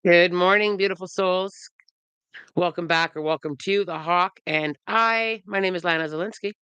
Good morning, beautiful souls. Welcome back or welcome to the Hawk. My name is Lana Zelinsky,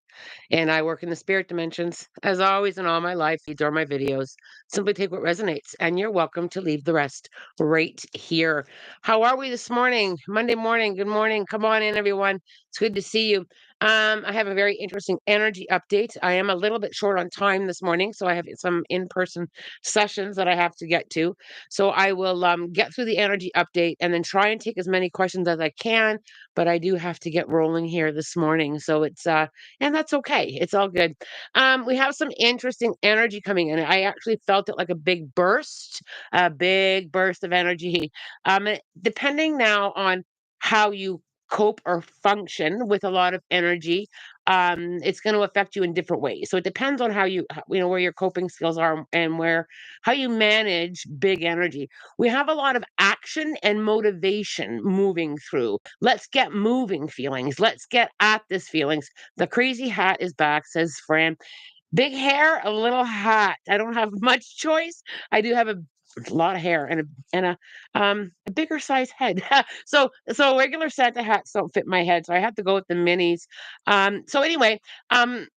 and I work in the spirit dimensions. As always, in all my life, feeds are my videos. Simply take what resonates, and you're welcome to leave the rest right here. How are we this morning? Monday morning. Good morning. Come on in, everyone. It's good to see you. I have a very interesting energy update. I am a little bit short on time this morning, so I have some in-person sessions that I have to get to. So I will get through the energy update and then try and take as many questions as I can. But I do have to get rolling here this morning, so it's and that's okay. It's all good. We have some interesting energy coming in. I actually felt it like a big burst of energy. Depending now on how you cope or function with a lot of energy, it's going to affect you in different ways. So it depends on where your coping skills are and where how you manage big energy. We have a lot of action and motivation moving through. Let's get moving feelings. Let's get at this feelings. The crazy hat is back, says Fran. Big hair, a little hat. I don't have much choice. I do have a lot of hair and a bigger size head. So regular Santa hats don't fit my head, so I have to go with the minis. So anyway, um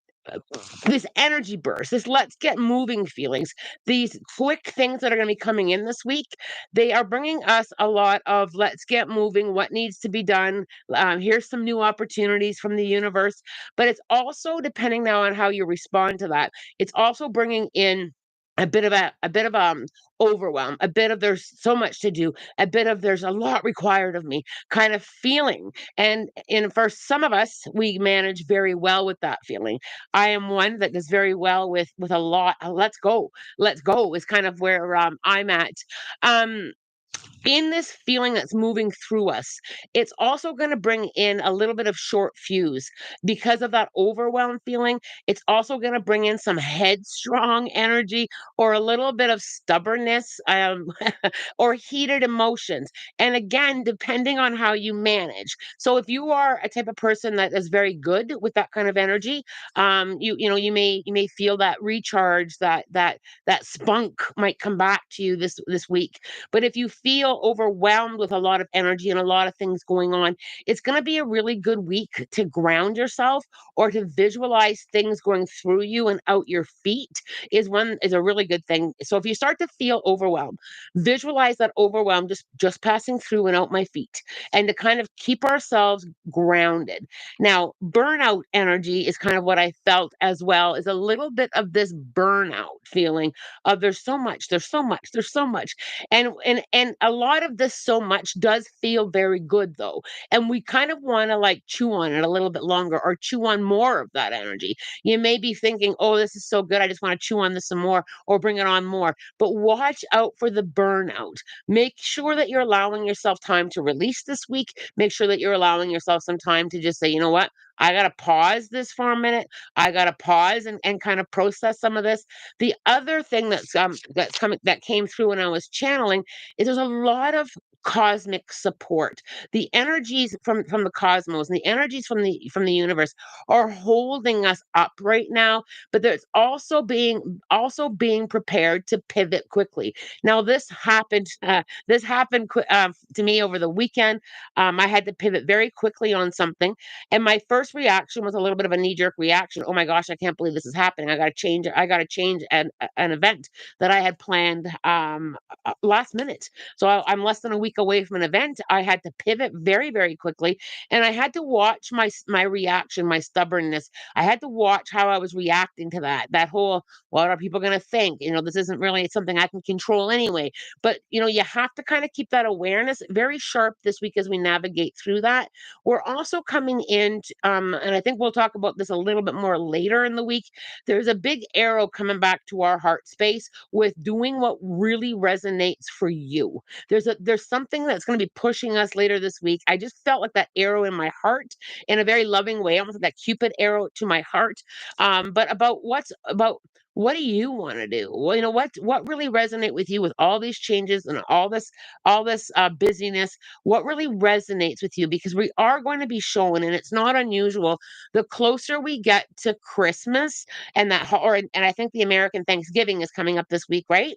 this energy burst, this let's get moving feelings, these quick things that are going to be coming in this week, they are bringing us a lot of let's get moving, what needs to be done. Here's some new opportunities from the universe, but it's also depending now on how you respond to that. It's also bringing in a bit of overwhelm, a bit of there's so much to do, a bit of there's a lot required of me kind of feeling. And for some of us, we manage very well with that feeling. I am one that does very well with a lot. Let's go, let's go is kind of where I'm at. Um, in this feeling that's moving through us, it's also going to bring in a little bit of short fuse because of that overwhelmed feeling. It's also going to bring in some headstrong energy or a little bit of stubbornness, or heated emotions. And again, depending on how you manage. So if you are a type of person that is very good with that kind of energy, you may feel that recharge, that spunk might come back to you this week. But if you feel overwhelmed with a lot of energy and a lot of things going on, it's going to be a really good week to ground yourself or to visualize things going through you and out your feet is a really good thing. So if you start to feel overwhelmed, visualize that overwhelm just passing through and out my feet, and to kind of keep ourselves grounded. Now, burnout energy is kind of what I felt as well, is a little bit of this burnout feeling of there's so much, and a lot of this so much does feel very good though. And we kind of want to like chew on it a little bit longer or chew on more of that energy. You may be thinking, oh, this is so good, I just want to chew on this some more or bring it on more. But watch out for the burnout. Make sure that you're allowing yourself time to release this week. Make sure that you're allowing yourself some time to just say, you know what, I got to pause this for a minute. I got to pause and kind of process some of this. The other thing that's coming that came through when I was channeling is there's a lot of cosmic support. The energies from the cosmos and the energies from the universe are holding us up right now, but there's also being prepared to pivot quickly. Now this happened to me over the weekend. I had to pivot very quickly on something, and my first reaction was a little bit of a knee-jerk reaction. Oh my gosh, I can't believe this is happening. I got to change an event that I had planned last minute. So I'm less than a week away from an event. I had to pivot very, very quickly, and I had to watch my reaction, my stubbornness. I had to watch how I was reacting to that. That whole, what are people going to think? This isn't really something I can control anyway. But you have to kind of keep that awareness very sharp this week as we navigate through that. We're also coming in, and I think we'll talk about this a little bit more later in the week. There's a big arrow coming back to our heart space with doing what really resonates for you. There's something that's going to be pushing us later this week. I just felt like that arrow in my heart in a very loving way, almost like that Cupid arrow to my heart. But about what do you want to do? Well, what really resonate with you with all these changes and all this busyness? What really resonates with you? Because we are going to be showing, and it's not unusual. The closer we get to Christmas and and I think the American Thanksgiving is coming up this week, right?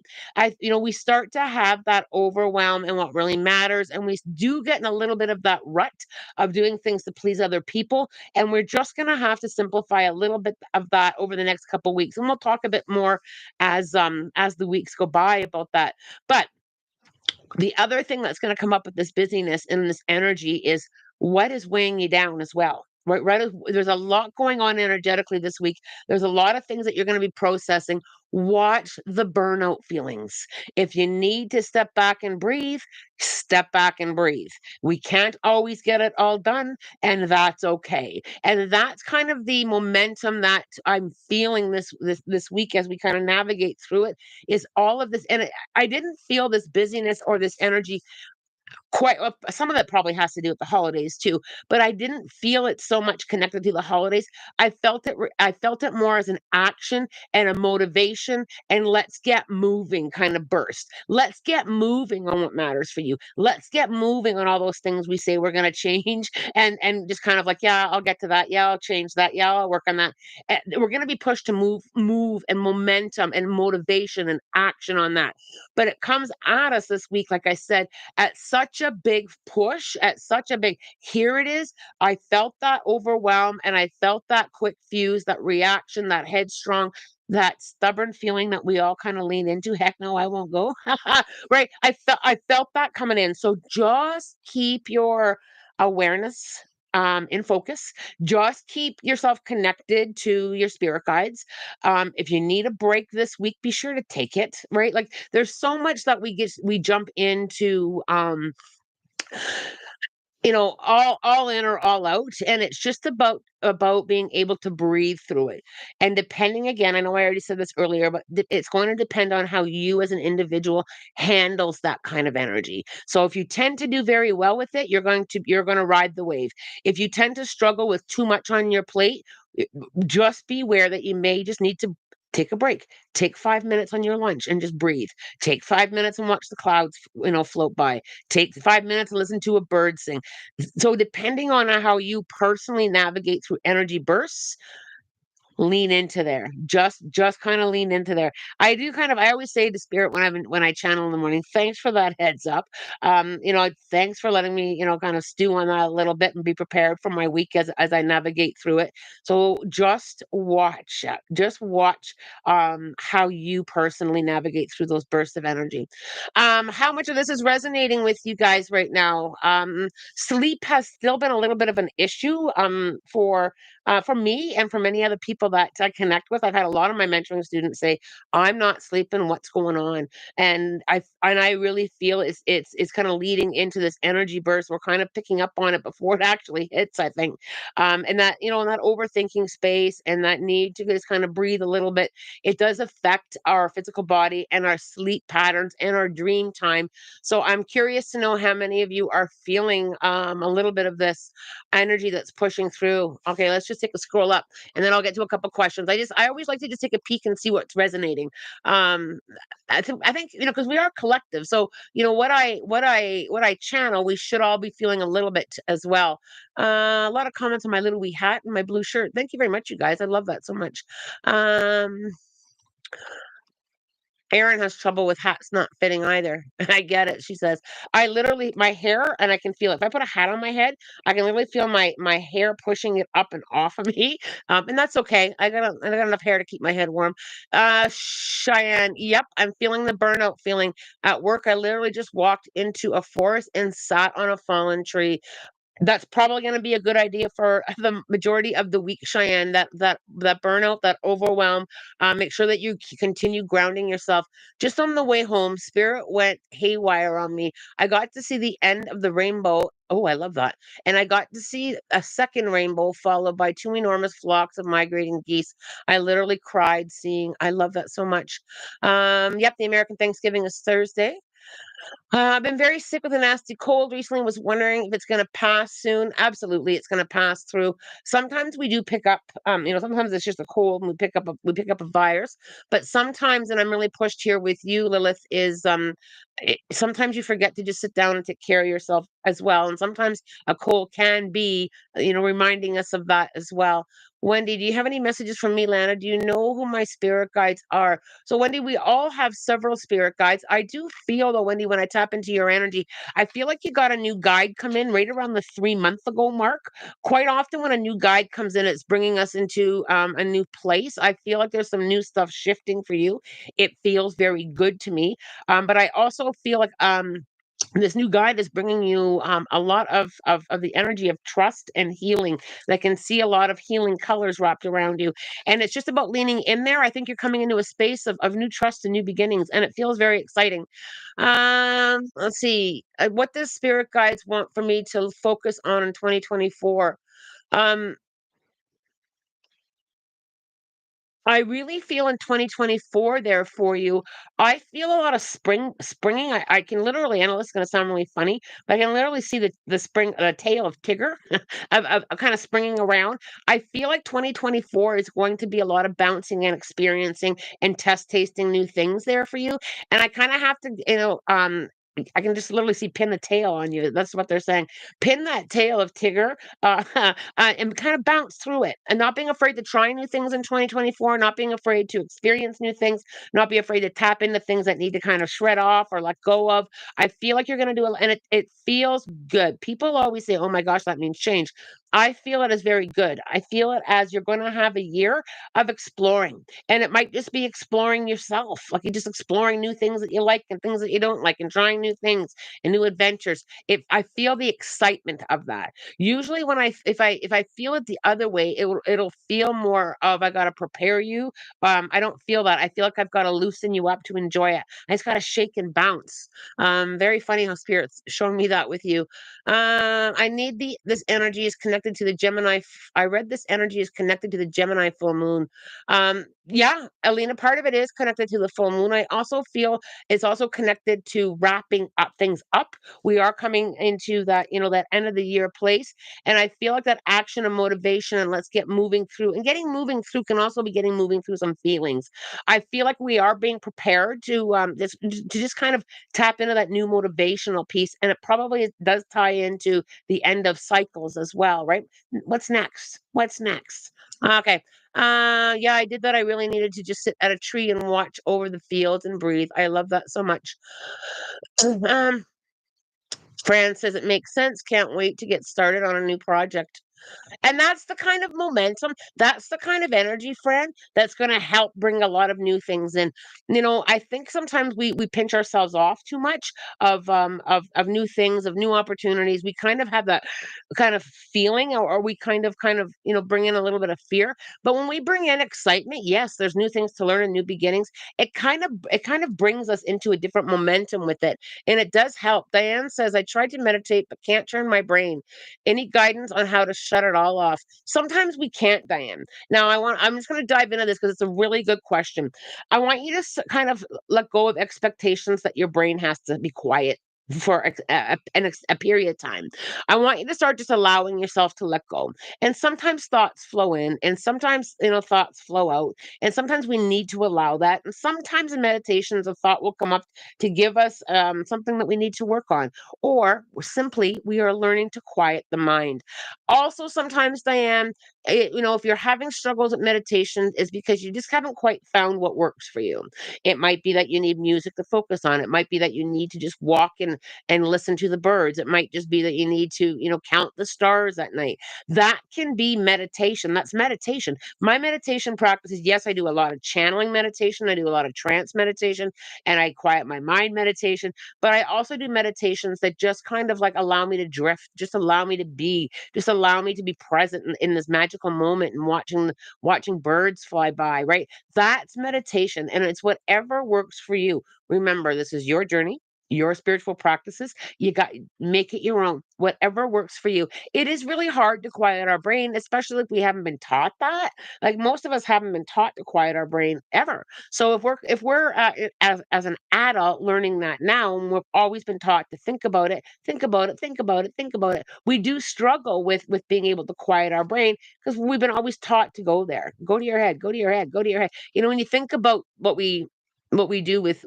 We start to have that overwhelm and what really matters, and we do get in a little bit of that rut of doing things to please other people, and we're just going to have to simplify a little bit of that over the next couple weeks, and we'll talk a bit more as the weeks go by about that. But the other thing that's going to come up with this busyness and this energy is what is weighing you down as well. Right, there's a lot going on energetically this week. There's a lot of things that you're going to be processing. Watch the burnout feelings. If you need to step back and breathe, step back and breathe. We can't always get it all done, and that's okay. And that's kind of the momentum that I'm feeling this week as we kind of navigate through it. Is all of this, and I didn't feel this busyness or this energy quite some of that probably has to do with the holidays too, but I didn't feel it so much connected to the holidays. I felt it more as an action and a motivation and let's get moving kind of burst. Let's get moving on what matters for you. Let's get moving on all those things we say we're going to change and just kind of like, yeah, I'll get to that. Yeah, I'll change that. Yeah, I'll work on that. We're going to be pushed to move and momentum and motivation and action on that. But it comes at us this week, like I said, at such a big push, at such a big here it is. I felt that overwhelm and I felt that quick fuse, that reaction, that headstrong, that stubborn feeling that we all kind of lean into. Heck no, I won't go. Right. I felt that coming in. So just keep your awareness in focus. Just keep yourself connected to your spirit guides. If you need a break this week, be sure to take it, right? Like there's so much that we jump into all in or all out, and it's just about being able to breathe through it. And depending, again, I know I already said this earlier, but it's going to depend on how you as an individual handles that kind of energy. So if you tend to do very well with it, you're going to ride the wave. If you tend to struggle with too much on your plate, just be aware that you may just need to take a break. Take 5 minutes on your lunch and just breathe. Take 5 minutes and watch the clouds, float by. Take 5 minutes and listen to a bird sing. So depending on how you personally navigate through energy bursts, lean into there. Just kind of lean into there. I always say to spirit when I channel in the morning, thanks for that heads up. Thanks for letting me, kind of stew on that a little bit and be prepared for my week as I navigate through it. So just watch how you personally navigate through those bursts of energy. How much of this is resonating with you guys right now? Sleep has still been a little bit of an issue for me and for many other people that I connect with. I've had a lot of my mentoring students say, "I'm not sleeping. What's going on?" And I really feel it's kind of leading into this energy burst. We're kind of picking up on it before it actually hits, I think. And that in that overthinking space and that need to just kind of breathe a little bit, it does affect our physical body and our sleep patterns and our dream time. So I'm curious to know how many of you are feeling a little bit of this energy that's pushing through. Okay, let's just take a scroll up and then I'll get to a couple questions. I always like to just take a peek and see what's resonating. Um I think because we are collective. So, what I channel, we should all be feeling a little bit as well. A lot of comments on my little wee hat and my blue shirt. Thank you very much, you guys. I love that so much. Um Erin has trouble with hats not fitting either. I get it. She says, I literally my hair and I can feel it. If I put a hat on my head, I can literally feel my hair pushing it up and off of me. And that's okay. I got enough hair to keep my head warm. Cheyenne, yep, I'm feeling the burnout feeling at work. I literally just walked into a forest and sat on a fallen tree. That's probably gonna be a good idea for the majority of the week, Cheyenne. That burnout, that overwhelm. Make sure that you continue grounding yourself. Just on the way home, spirit went haywire on me. I got to see the end of the rainbow. Oh, I love that. And I got to see a second rainbow followed by two enormous flocks of migrating geese. I literally cried seeing. I love that so much. Yep, the American Thanksgiving is Thursday. I've been very sick with a nasty cold recently. Was wondering if it's going to pass soon. Absolutely, it's going to pass through. Sometimes we do pick up, sometimes it's just a cold and we pick up a virus. But sometimes, and I'm really pushed here with you, Lilith, is sometimes you forget to just sit down and take care of yourself as well. And sometimes a cold can be, reminding us of that as well. Wendy, do you have any messages from me, Lana? Do you know who my spirit guides are? So, Wendy, we all have several spirit guides. I do feel, though, Wendy, when I tap into your energy, I feel like you got a new guide come in right around the 3 month ago mark. Quite often, when a new guide comes in, it's bringing us into a new place. I feel like there's some new stuff shifting for you. It feels very good to me. But I also feel like this new guide is bringing you a lot of the energy of trust and healing. That can see a lot of healing colors wrapped around you. And it's just about leaning in there. I think you're coming into a space of new trust and new beginnings, and it feels very exciting. Let's see. What does spirit guides want for me to focus on in 2024? Um, I really feel in 2024 there for you. I feel a lot of springing. I can literally, I know this is going to sound really funny, but I can literally see the spring, the tail of Tigger of kind of springing around. I feel like 2024 is going to be a lot of bouncing and experiencing and test tasting new things there for you. And I kind of have to, I can just literally see pin the tail on you. That's what they're saying. Pin that tail of Tigger and kind of bounce through it and not being afraid to try new things in 2024, not being afraid to experience new things, not be afraid to tap into things that need to kind of shred off or let go of. I feel like you're going to do it, and it feels good. People always say, oh my gosh, that means change. I feel it as very good. I feel it as you're going to have a year of exploring, and it might just be exploring yourself, like you're just exploring new things that you like and things that you don't like, and trying new things and new adventures. If I feel the excitement of that. Usually when if I feel it the other way, it'll feel more of I gotta prepare you. I don't feel that. I feel like I've got to loosen you up to enjoy it. I just gotta shake and bounce. Very funny how spirit's showing me that with you. I need this energy is connected to the Gemini. I read this energy is connected to the Gemini full moon. Yeah, Alina, part of it is connected to the full moon. I also feel it's also connected to wrapping up things up. We are coming into that, that end of the year place. And I feel like that action and motivation and let's get moving through and getting moving through can also be getting moving through some feelings. I feel like we are being prepared to just kind of tap into that new motivational piece. And it probably does tie into the end of cycles as well, right? What's next? What's next? Okay. Yeah, I did that. I really needed to just sit at a tree and watch over the fields and breathe. I love that so much. um, Fran says it makes sense. Can't wait to get started on a new project. And that's the kind of momentum, that's the kind of energy, friend, that's going to help bring a lot of new things in. I think sometimes we pinch ourselves off too much of new things, of new opportunities. We kind of have that kind of feeling, or we kind of bring in a little bit of fear. But when we bring in excitement, yes, there's new things to learn and new beginnings. It kind of brings us into a different momentum with it, and it does help. Diane says, I tried to meditate but can't turn my brain. Any guidance on how to shut it all off? Sometimes we can't, Diane. Now, I'm just going to dive into this because it's a really good question. I want you to kind of let go of expectations that your brain has to be quiet for a period of time. I want you to start just allowing yourself to let go. And sometimes thoughts flow in, and sometimes thoughts flow out, and sometimes we need to allow that. And sometimes in meditations, a thought will come up to give us something that we need to work on, or simply we are learning to quiet the mind. Also, sometimes, Diane, if you're having struggles with meditation, is because you just haven't quite found what works for you. It might be that you need music to focus on. It might be that you need to just walk and listen to the birds. It might just be that you need to, count the stars at night. That can be meditation. That's meditation. My meditation practices, yes, I do a lot of channeling meditation. I do a lot of trance meditation, and I quiet my mind meditation. But I also do meditations that just kind of like allow me to drift, just allow me to be, just allow me to be present in this magical moment and watching birds fly by, right? That's meditation, and it's whatever works for you. Remember, this is your journey. your spiritual practices. You got make it your own, whatever works for you. It is really hard to quiet our brain, especially if we haven't been taught that. Like most of us haven't been taught to quiet our brain ever. So as an adult learning that now, and we've always been taught to think about it, think about it, think about it, think about it. We do struggle with being able to quiet our brain because we've been always taught to go there. Go to your head, go to your head, go to your head. When you think about what we do with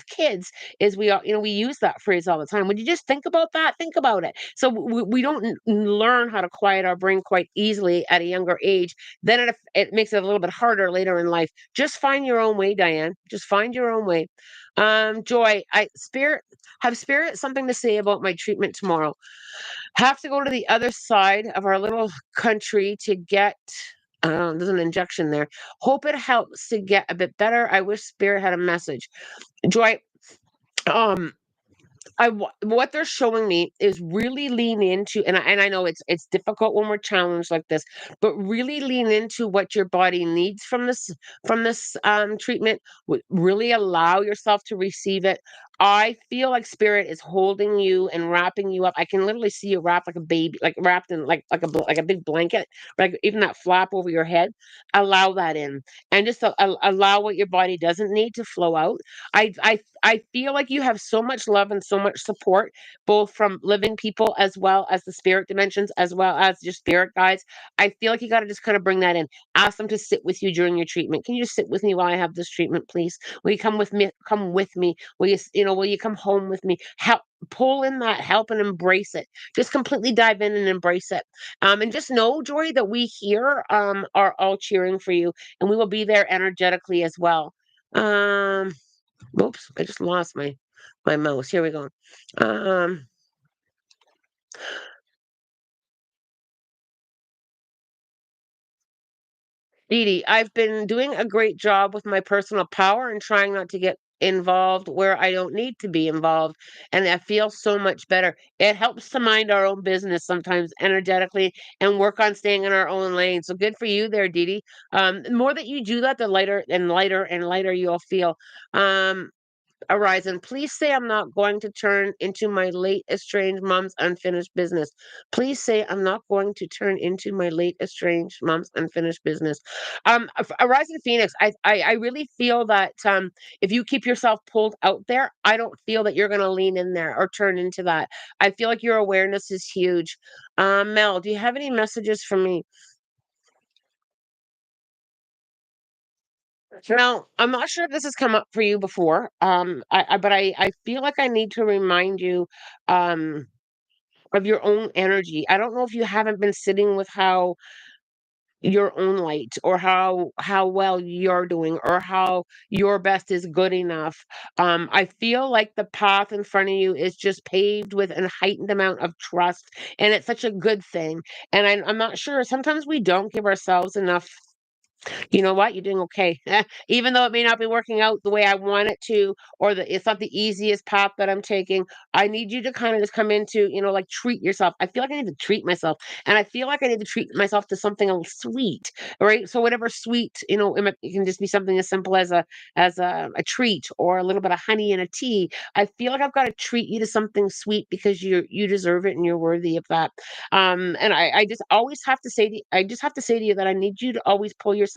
kids is we use that phrase all the time. Would you just think about that? Think about it. So we don't learn how to quiet our brain quite easily at a younger age. Then it makes it a little bit harder later in life. Just find your own way, Diane. Just find your own way. Joy, Spirit something to say about my treatment tomorrow. Have to go to the other side of our little country to get. There's an injection there. Hope it helps to get a bit better. I wish Spirit had a message. Joy, um, what they're showing me is really lean into, and I know it's difficult when we're challenged like this, but really lean into what your body needs from this treatment. Really allow yourself to receive it. I feel like Spirit is holding you and wrapping you up. I can literally see you wrapped like a baby, like wrapped in like a big blanket, like even that flap over your head. Allow that in, and just allow what your body doesn't need to flow out. I feel like you have so much love and so much support, both from living people as well as the spirit dimensions, as well as your spirit guides. I feel like you got to just kind of bring that in. Ask them to sit with you during your treatment. Can you just sit with me while I have this treatment, please? Will you come with me? Come with me. Will you come home with me? Help pull in that help and embrace it. Just completely dive in and embrace it. And just know, Joy, that we here are all cheering for you, and we will be there energetically as well. Um, Oops, I just lost my mouse. Here we go. Um, Dee Dee, I've been doing a great job with my personal power and trying not to get involved where I don't need to be involved. And I feel so much better. It helps to mind our own business sometimes energetically and work on staying in our own lane. So good for you there, Dee Dee. The more that you do that, the lighter and lighter and lighter you'll feel. Um, Horizon, please say I'm not going to turn into my late estranged mom's unfinished business. Please say I'm not going to turn into my late estranged mom's unfinished business. Horizon Phoenix, I really feel that if you keep yourself pulled out there, I don't feel that you're going to lean in there or turn into that. I feel like your awareness is huge. Mel, do you have any messages for me? Now, I'm not sure if this has come up for you before, but I feel like I need to remind you um, of your own energy. I don't know if you haven't been sitting with how your own light or how well you're doing or how your best is good enough. I feel like the path in front of you is just paved with a heightened amount of trust, and it's such a good thing. And I'm not sure. Sometimes we don't give ourselves enough. You know what? You're doing okay. Even though it may not be working out the way I want it to, or it's not the easiest path that I'm taking, I need you to kind of just come into, like treat yourself. I feel like I need to treat myself. And I feel like I need to treat myself to something a little sweet. Right. So whatever sweet, it can just be something as simple as a treat or a little bit of honey in a tea. I feel like I've got to treat you to something sweet because you deserve it and you're worthy of that. And I just always have to say I just have to say to you that I need you to always pull yourself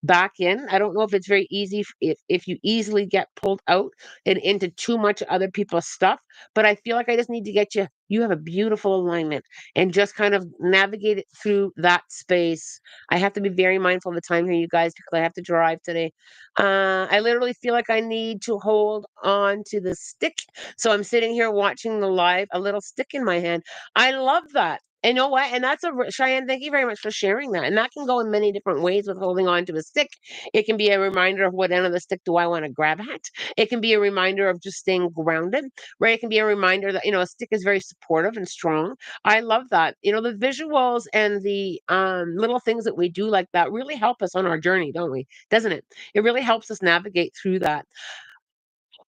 back in. I don't know if it's very easy if you easily get pulled out and into too much other people's stuff, but I feel like I just need to get you. You have a beautiful alignment and just kind of navigate it through that space. I have to be very mindful of the time here, you guys, because I have to drive today. I literally feel like I need to hold on to the stick. So I'm sitting here watching the live, a little stick in my hand. I love that. And you know what? And that's Cheyenne, thank you very much for sharing that. And that can go in many different ways with holding on to a stick. It can be a reminder of what end of the stick do I want to grab at. It can be a reminder of just staying grounded, right? It can be a reminder that, a stick is very supportive and strong. I love that. The visuals and the little things that we do like that really help us on our journey, don't we? Doesn't it? It really helps us navigate through that.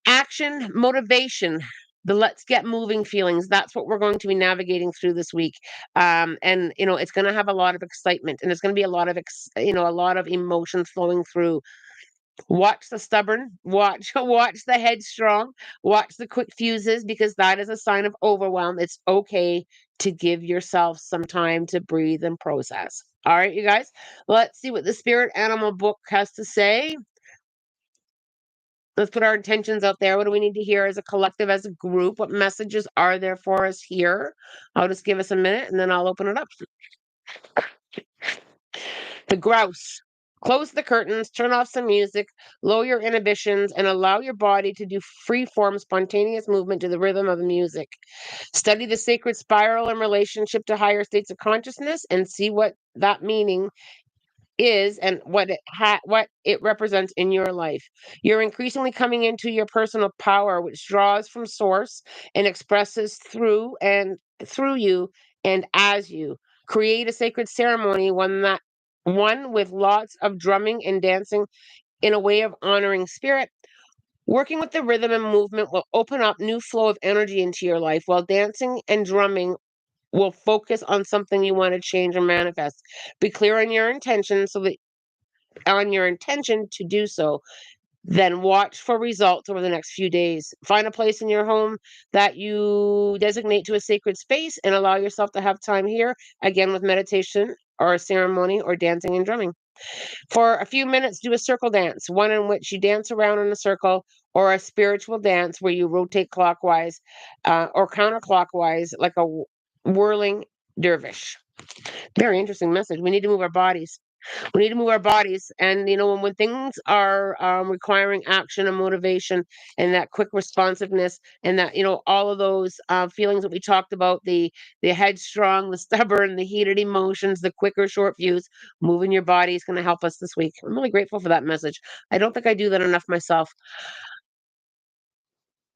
Action, motivation, the let's get moving feelings. That's what we're going to be navigating through this week. And it's going to have a lot of excitement and it's going to be a lot of a lot of emotion flowing through. Watch the stubborn, watch watch the headstrong, watch the quick fuses because that is a sign of overwhelm. It's okay to give yourself some time to breathe and process. All right, you guys, let's see what the spirit animal book has to say. Let's put our intentions out there. What do we need to hear as a collective, as a group? What messages are there for us here? I'll just give us a minute and then I'll open it up. The grouse. Close the curtains, turn off some music, lower your inhibitions, and allow your body to do free form, spontaneous movement to the rhythm of the music. Study the sacred spiral in relationship to higher states of consciousness and see what that meaning is and what it represents in your life. You're increasingly coming into your personal power, which draws from source and expresses through you and as you. Create a sacred ceremony, one with lots of drumming and dancing in a way of honoring spirit. Working with the rhythm and movement will open up new flow of energy into your life, while dancing and drumming will focus on something you want to change or manifest. Be clear on your intention to do so. Then watch for results over the next few days. Find a place in your home that you designate to a sacred space and allow yourself to have time here, again with meditation or a ceremony or dancing and drumming. For a few minutes, do a circle dance, one in which you dance around in a circle, or a spiritual dance where you rotate clockwise or counterclockwise like a whirling dervish. Very interesting message. We need to move our bodies. We need to move our bodies. And, when things are requiring action and motivation and that quick responsiveness and that, all of those feelings that we talked about, the headstrong, the stubborn, the heated emotions, the quicker short fuse, moving your body is going to help us this week. I'm really grateful for that message. I don't think I do that enough myself.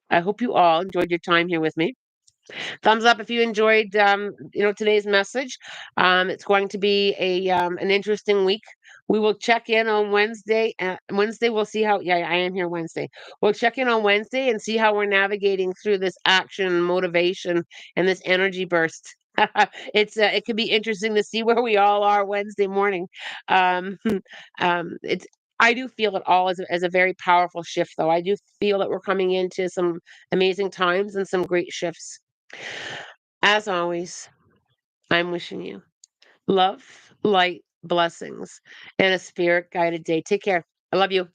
I hope you all enjoyed your time here with me. Thumbs up if you enjoyed, today's message. It's going to be an interesting week. We will check in on Wednesday. Wednesday, we'll see how. Yeah, I am here Wednesday. We'll check in on Wednesday and see how we're navigating through this action, motivation, and this energy burst. It could be interesting to see where we all are Wednesday morning. Um, it's. I do feel it all as a very powerful shift, though. I do feel that we're coming into some amazing times and some great shifts. As always, I'm wishing you love, light, blessings, and a spirit guided day. Take care. I love you.